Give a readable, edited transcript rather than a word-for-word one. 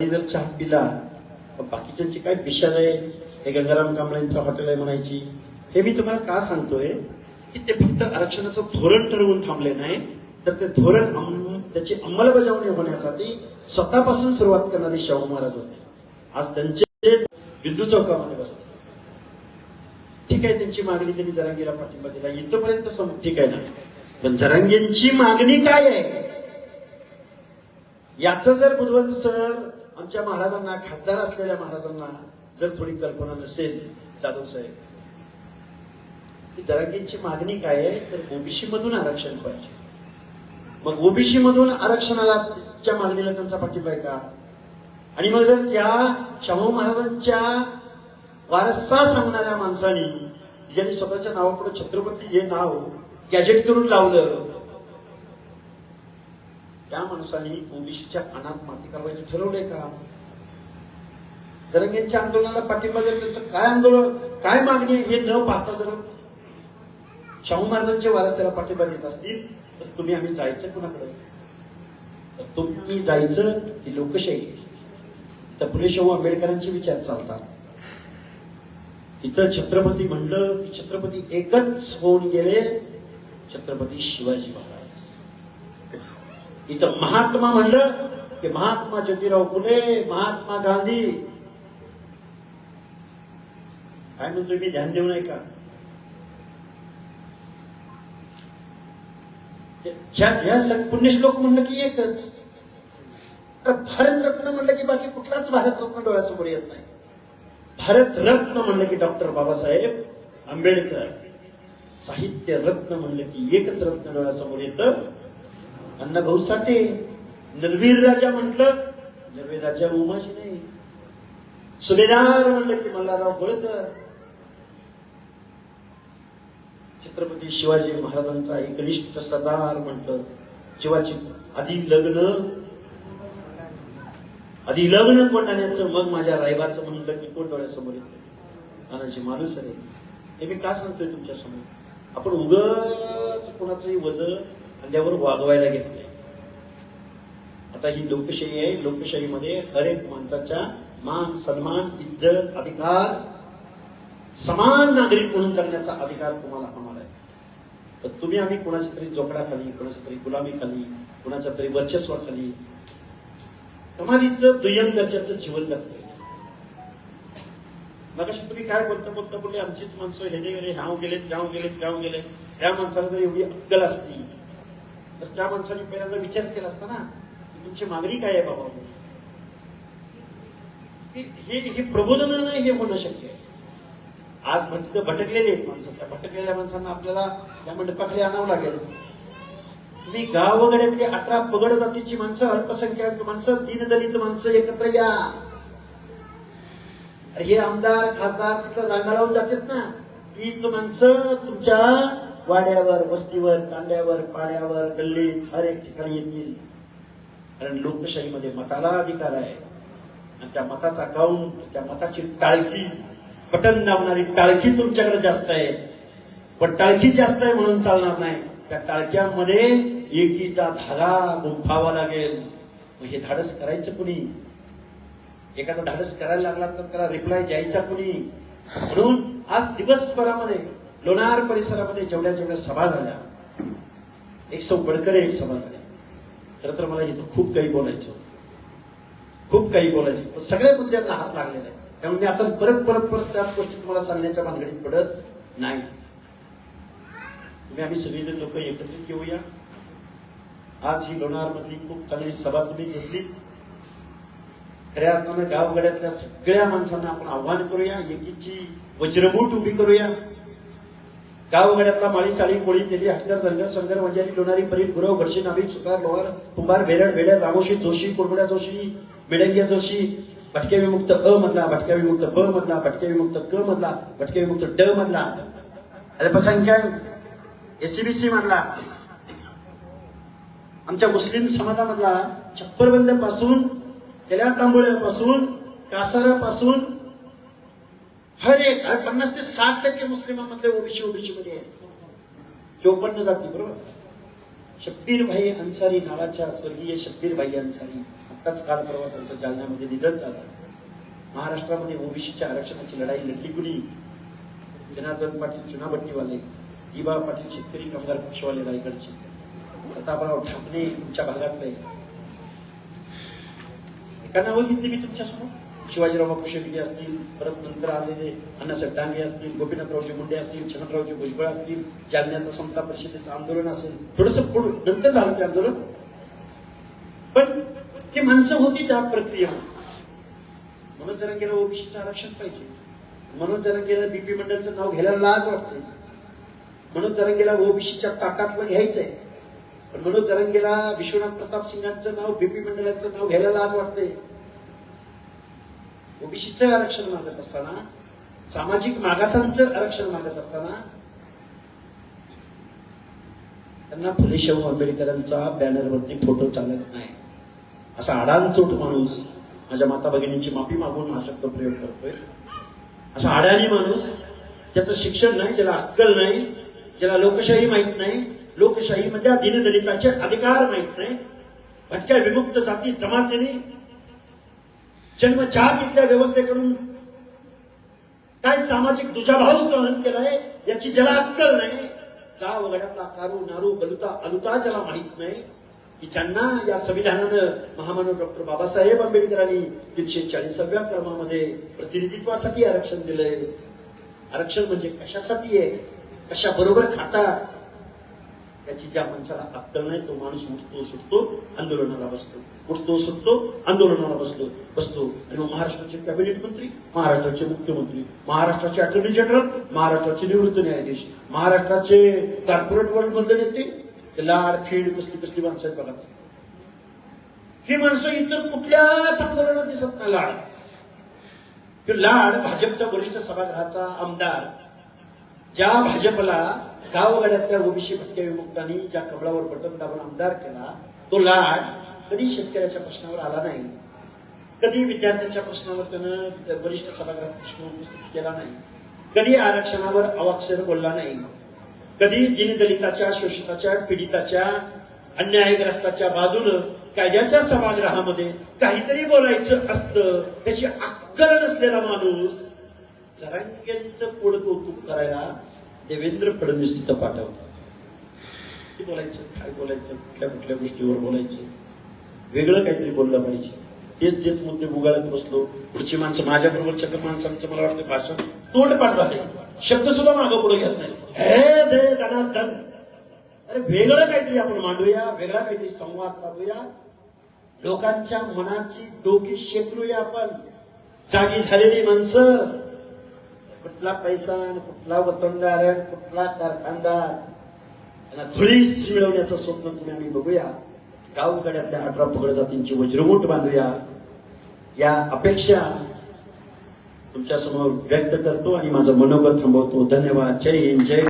जर चहा पिला तर बाकीच्यांची काय बिशाल आहे, हे गंगाराम कांबळेंचं हॉटेल आहे म्हणायची. हे मी तुम्हाला का सांगतोय की ते फक्त आरक्षणाचं धोरण ठरवून थांबले नाही, तर ते धोरण त्याची अंमलबजावणी होण्यासाठी स्वतःपासून सुरुवात करणारे शाहू महाराज होते. आज त्यांचे बिंदू चौकामध्ये बसते. ठीक आहे, त्यांची मागणी त्यांनी जरांगीला पाठिंबा दिला इथपर्यंत ठीक आहे ना, पण जरांगेंची मागणी काय आहे याचं जर बुधवंत सर आमच्या महाराजांना, खासदार असलेल्या महाराजांना जर थोडी कल्पना नसेल जाधव साहेब, की जरांगेंची मागणी काय आहे, तर ओबीसी मधून आरक्षण पाहिजे. मग ओबीसी मधून आरक्षणाच्या मागणीला त्यांचा पाठिंबा आहे का? आणि मग जर त्या शाहू महाराजांच्या वारसा सांगणाऱ्या माणसांनी, ज्यांनी स्वतःच्या नावापुढे छत्रपती हे नाव गॅजेट करून लावलं, त्या माणसांनी ओबीसीच्या अनाथ माती काढवायचे ठरवले का? जरांगेंच्या आंदोलनाला पाठिंबा देत त्यांचं काय आंदोलन, काय मागणी आहे हे न पाहता जर शाहू महाराजांचे वारस त्याला पाठिंबा देत असतील, तर तुम्ही आम्ही जायचं कुणाकडे? तर तुम्ही जायचं ही लोकशाही. तर फुले शाहू आंबेडकरांचे विचार चालतात. इथं छत्रपती म्हणलं की छत्रपती एकच होऊन गेले, छत्रपती शिवाजी महाराज. इथं महात्मा म्हणलं की महात्मा ज्योतिराव फुले, महात्मा गांधी. काय म्हणतोय मी, ध्यान देऊ नये का? ह्या पुण्यश्लोक म्हणलं की एकच. भारतरत्न म्हणलं की बाकी कुठलाच भारतरत्न डोळ्यासमोर येत नाही. भारतरत्न म्हणलं की डॉक्टर बाबासाहेब आंबेडकर. साहित्य रत्न म्हणलं की एकच रत्न डोळ्यासमोर येतं, अण्णाभाऊ साठे. नरवीर राजा म्हटलं, नरवीर राजा उमाजी नाही. सुभेदार म्हणलं की मल्हारराव होळकर. छत्रपती शिवाजी महाराजांचा एकनिष्ठ सरदार म्हटलं. शिवाजी आधी लग्न कोंडाण्याचं, मग माझ्या रायबाचं म्हणलं की कोण डोळ्यासमोर येतं? नानाजी मालुसरे. हे मी का सांगतोय तुमच्या समोर? आपण उगाच कोणाचंही वजन खांद्यावर वागवायला घेतलंय. आता ही लोकशाही आहे. लोकशाहीमध्ये हर एक माणसाच्या मान, सन्मान, इज्जत, अधिकार, समान नागरिक म्हणून जगण्याचा अधिकार तुम्हाला आम्हाला आहे. तर तुम्ही आम्ही कोणाच्या तरी जोकडाखाली, कोणाच्या तरी गुलामीखाली, कोणाच्या तरी वर्चस्वाखाली कमालीचं दुय्यम दर्जाचं जीवन जगतोय. मगाशी तुम्ही काय बोलता बोलले आमचीच माणसं हे गेले, ह्याव गेले. त्या माणसाला जर एवढी अक्कल असती तर त्या माणसाने पहिल्यांदा विचार केला असता ना, की तुमची मागणी काय आहे बाबा. हे प्रबोधनानं हे होणं शक्य आहे. आज भटकलेले आहेत माणसं, त्या भटकलेल्या माणसांना आपल्याला त्या मंडपाखाली आणावं लागेल. तुम्ही गावगड्यातली 18 पगड जातीची माणसं, अल्पसंख्याक माणसं, दीनदलित माणसं एकत्र या. हे आमदार खासदार तिथं रांगा लावून जातात ना, तीच माणसं तुमच्या वाड्यावर, वस्तीवर, कांद्यावर, पाड्यावर, गल्लीत हर एक ठिकाणी येतील. कारण लोकशाहीमध्ये मताला अधिकार आहे. आणि त्या मताचा काउंट, त्या मताची टाळकी, बटन दाबणारी टाळकी तुमच्याकडे जास्त आहे. पण टाळकी जास्त आहे म्हणून चालणार नाही. त्या टाळक्यामध्ये एकीचा धागा गुंफावा लागेल. मग हे धाडस करायचं कुणी? एखादा धाडस करायला लागला तर त्याला रिप्लाय द्यायचा कुणी? म्हणून आज दिवसभरामध्ये लोणार परिसरामध्ये जेवढ्या सभा झाल्या, 100 बडकर एक सभा झाल्या. खरं तर मला इथं खूप काही बोलायचं, पण सगळ्या मुद्द्यांना हात लागलेला आहे. त्यामुळे आता परत त्याच गोष्टी तुम्हाला सांगण्याच्या भानगडीत पडत नाही. तुम्ही आम्ही सगळेजण लोक एकत्रित येऊया. आज ही लोणार मधली खूप चांगली सभा तुम्ही घेतली. खऱ्या अर्थानं गावगड्यातल्या सगळ्या माणसांना आपण आव्हान करूया, एकीची वज्रमूठ उभी करूया. गावगड्यातला माळी, साळी, कोळी, तेली, हटकर, धनगर, संगर, वंजारी, लोणारी, परीट, गुरव, घडशी, नाभिक, सुतार, लोहार, कुंभार, भेडर, रामोशी, जोशी, कुरमुड्या जोशी, मेडंगिया जोशी, भटक्या विमुक्त अ मधला, भटक्या विमुक्त ब मधला, भटक्या विमुक्त क मधला, भटक्या विमुक्त ड मधला, अल्पसंख्याक एससीबीसी मधला, आमच्या मुस्लिम समाजामधला, छप्परबंद पासून, केल्या तांबोळ्यापासून, कासारापासून हर एक 50 ते 60% मुस्लिमांमध्ये ओबीसी मध्ये आहेत. 54 जाती. बरोबर. शब्बीर भाई अन्सारी नावाच्या स्वर्गीय शब्बीर भाई अन्सारी आत्ताच काल परवा त्यांचं जालन्यामध्ये निधन झालं. महाराष्ट्रामध्ये ओबीसीच्या आरक्षणाची लढाई लढली कुणी? जनार्दन पाटील चुनाभट्टीवाले, दिबा पाटील शेतकरी कामगार पक्षवाले रायगडचे, प्रतापराव ठाकरे तुमच्या भागातले. एका नावं घेतली मी तुमच्यासमोर. शिवाजीराव बापू शेट्टी असतील, परत नंतर आलेले अण्णासाहेब डांगे असतील, गोपीनाथरावजी मुंडे असतील, शरदरावजी भुजबळ असतील, जालन्याचं समता परिषदेचं आंदोलन असेल, थोडस नंतर झालं ते आंदोलन, पण ते माणसं होती त्या प्रक्रियेमध्ये. मनोज जरांगेला ओबीसीचं आरक्षण पाहिजे. मनोज जरांगेला बीपी मंडळचं नाव घ्यायला लाज वाटते. मनोज जरांगेला ओबीसीच्या ताकातलं घ्यायचंय, पण मनोज जरांगेला विश्वनाथ प्रताप सिंगांचं नाव, बीपी मंडळाचं नाव घ्यायला लाज वाटते. ओबीसीचं आरक्षण मागत असताना, सामाजिक मागासांचं आरक्षण मागत असताना त्यांना फुले शाहू आंबेडकरांचा बॅनरवरती फोटो चालत नाही. असा आडाणचोट माणूस, माझ्या माता भगिनींची माफी मागून हा शब्द प्रयोग करतोय, असा अडाणी माणूस, ज्याचं शिक्षण नाही, ज्याला अक्कल नाही, ज्याला लोकशाही माहित नाही, लोकशाहीमध्ये दीनदलिताचे अधिकार माहित नाही, भटक्या विमुक्त जाती जमातीने जन्मजात इथल्या व्यवस्थेकडून काय सामाजिक दुजाभाव सहन केलाय याची ज्याला अक्कल नाही, गाव वगड्यातला कारू नारू गलुता अलुता ज्याला माहित नाही, की ज्यांना या संविधानानं महामानव डॉक्टर बाबासाहेब आंबेडकरांनी 340व्या क्रमामध्ये प्रतिनिधित्वासाठी आरक्षण दिलंय. आरक्षण म्हणजे कशासाठी आहे, कशा बरोबर खातात, याची ज्या माणसाला अक्कल नाही तो माणूस उठतो सुटतो आंदोलनाला बसतो, उठतो सुटतो आंदोलनाला बसतो. आणि मग महाराष्ट्राचे कॅबिनेट मंत्री, महाराष्ट्राचे मुख्यमंत्री, महाराष्ट्राचे अटॉर्नी जनरल, महाराष्ट्राचे निवृत्त न्यायाधीश, महाराष्ट्राचे कॉर्पोरेट वर्ल्ड मधले नेते, लाड खेड कसली माणसं आहेत बघा. ही माणसं इतर कुठल्याच आंदोलनात दिसत नाही. लाड भाजपचा वरिष्ठ सभागृहाचा आमदार, ज्या भाजपला गावगाड्यातल्या ओबीसी भटक्या विमुक्तांनी ज्या कमळावर बटन दाबून आमदार केला, तो लाड कधी शेतकऱ्याच्या प्रश्नावर आला नाही, कधी विद्यार्थ्यांच्या प्रश्नावर त्यानं वरिष्ठ सभागृहात प्रश्न उपस्थित केला नाही, कधी आरक्षणावर अवाक्षर बोलला नाही, कधी दीनदलिताच्या, शोषिताच्या, पीडिताच्या, अन्यायग्रस्ताच्या बाजूनं कायद्याच्या सभागृहामध्ये काहीतरी बोलायचं असतं त्याची अक्कल नसलेला माणूस जरांगेंचं पोड कौतुक करायला देवेंद्र फडणवीस तिथं पाठवतात. किती बोलायचं, काय बोलायचं, कुठल्या गोष्टीवर बोलायचं, वेगळं काहीतरी बोललं पाहिजे. तेच मुद्दे गुगाळत बसलो. पुढची माणसं, माझ्या बरोबरच्या माणसांचं मला वाटतं भाषण तोंडपाठ झाले, शब्द सुद्धा मागं पुढे घेत नाही. हे दे धनार्दन, अरे वेगळं काहीतरी आपण मांडूया, वेगळा काहीतरी संवाद साधूया, लोकांच्या मनाची डोकी शेकरूया. आपण जागी झालेली माणसं, कुठला पैसा, कुठला वतनदार, कुठला कारखानदार, त्यांना धुळीस मिळवण्याचं स्वप्न तुम्ही आम्ही बघूया. गावगाड्यातल्या 18 पगड जातींची वज्रमूठ बांधूया, या अपेक्षा तुमच्या समोर व्यक्त करतो आणि माझं मनोगत थांबवतो. धन्यवाद. जय हिंद, जय